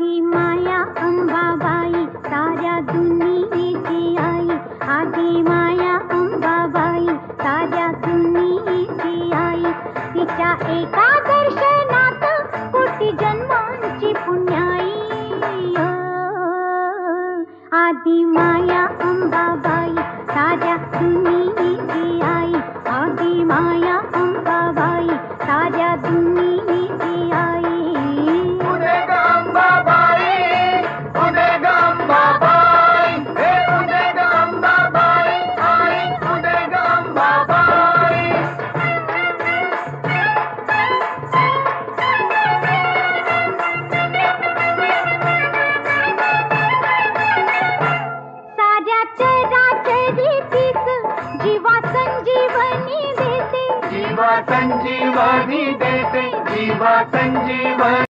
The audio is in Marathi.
आदि माया अंबाबाई साऱ्या दुनियेची आई, आदि माया अंबाबाई साऱ्या दुनियेची आई. तिच्या एका दर्शनात कोटी जन्मांची पुण्याई. आदि माया अंबाबाई साऱ्या दुनियेची आई, आदि माया अंबाबाई साऱ्या दुनियेची आई. उदे ग अंबाबाई, उदे ग अंबाबाई, हे उदे ग अंबाबाई, आई उदे ग अंबाबाई. साऱ्या चराचरीतीच जीवा संजीवनी देते, जीवा संजीवनी देते, जीवा संजीवनी